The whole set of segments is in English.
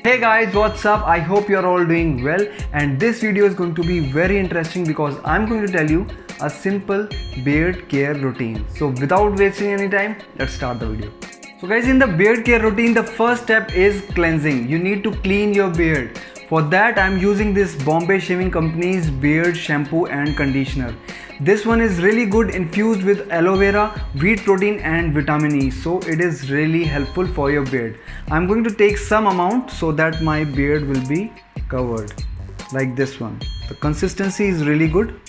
Hey guys, what's up? I hope you're all doing well, and this video is going to be very interesting because I'm going to tell you a simple beard care routine. So without wasting any time, let's start the video. So guys, in the beard care routine, the first step is cleansing. You need to clean your beard. For that, I'm using this Bombay Shaving Company's beard shampoo and conditioner. This one is really good, infused with aloe vera, wheat protein and vitamin E, so it is really helpful for your beard. I'm going to take some amount so that my beard will be covered like this one. The consistency is really good.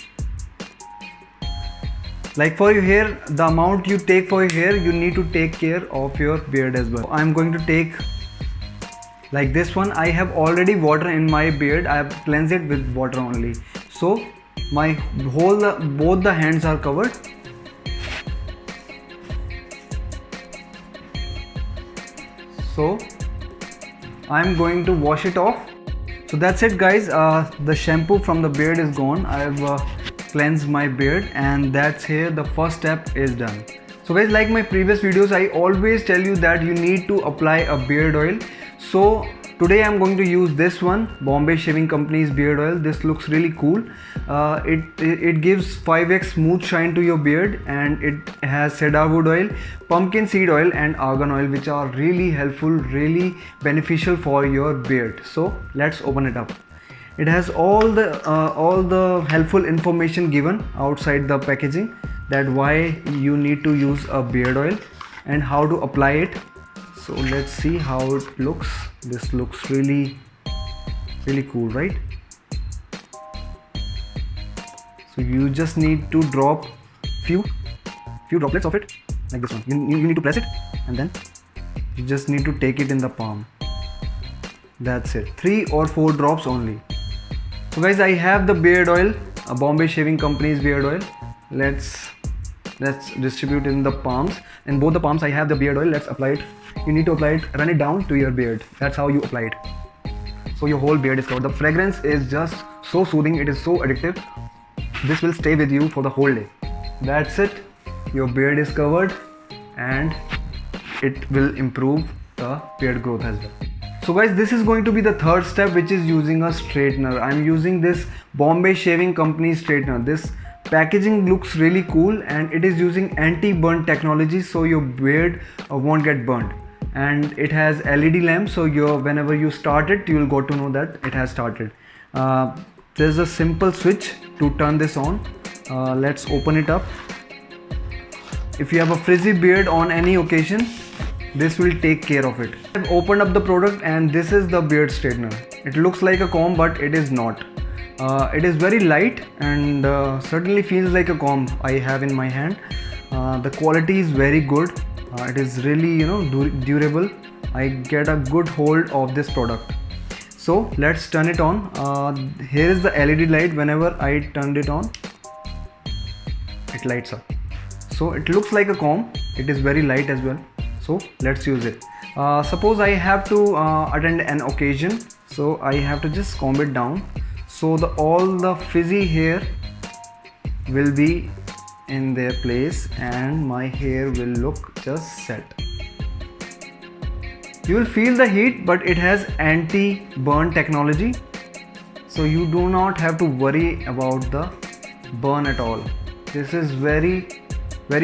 Like for your hair, the amount you take for your hair, you need to take care of your beard as well. I'm going to take like this one. I have already water in my beard. I have cleansed it with water only. So my both the hands are covered. So I'm going to wash it off. So that's it guys, the shampoo from the beard is gone. I've cleansed my beard, and that's here, the first step is done. So guys, like my previous videos, I always tell you that you need to apply a beard oil. So today I'm going to use this one, Bombay Shaving Company's beard oil. This looks really cool. It gives 5x smooth shine to your beard, and it has cedar wood oil, pumpkin seed oil and argan oil, which are really helpful, really beneficial for your beard. So let's open it up. It has all the helpful information given outside the packaging, that why you need to use a beard oil and how to apply it. So let's see how it looks. This looks really cool, right? So you just need to drop few droplets of it like this one. You need to press it, and then you just need to take it in the palm. That's it, 3 or 4 drops only. So guys, I have the beard oil, a Bombay Shaving Company's beard oil. Let's distribute it in the palms. In both the palms I have the beard oil. Let's apply it. You need to apply it, run it down to your beard. That's how you apply it. So your whole beard is covered. The fragrance is just so soothing, it is so addictive. This will stay with you for the whole day. That's it. Your beard is covered, and it will improve the beard growth as well. So guys, this is going to be the third step, which is using a straightener. I'm using this Bombay Shaving Company straightener. This packaging looks really cool, and it is using anti-burn technology, so your beard won't get burned. And it has LED lamp, so whenever you start it, you will go to know that it has started. There's a simple switch to turn this on. Let's open it up. If you have a frizzy beard on any occasion, this will take care of it. I've opened up the product, and this is the beard straightener. It looks like a comb, but it is not. It is very light, and certainly feels like a comb I have in my hand. The quality is very good. It is really durable. I get a good hold of this product. So let's turn it on. Here is the LED light. Whenever I turned it on, it lights up. So it looks like a comb. It is very light as well. So let's use it. Suppose I have to attend an occasion, so I have to just comb it down. So all the frizzy hair will be in their place, and my hair will look just set. You will feel the heat, but it has anti-burn technology, so you do not have to worry about the burn at all. This is very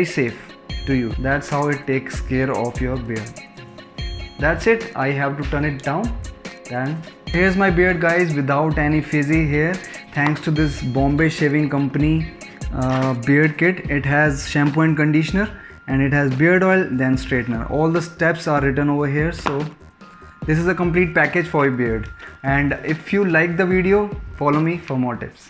safe to you. That's how it takes care of your beard. That's it. I have to turn it down. Then here's my beard guys, without any frizzy hair, thanks to this Bombay Shaving Company beard kit. It has shampoo and conditioner, and it has beard oil, then straightener. All the steps are written over here. So this is a complete package for your beard. And if you like the video, follow me for more tips.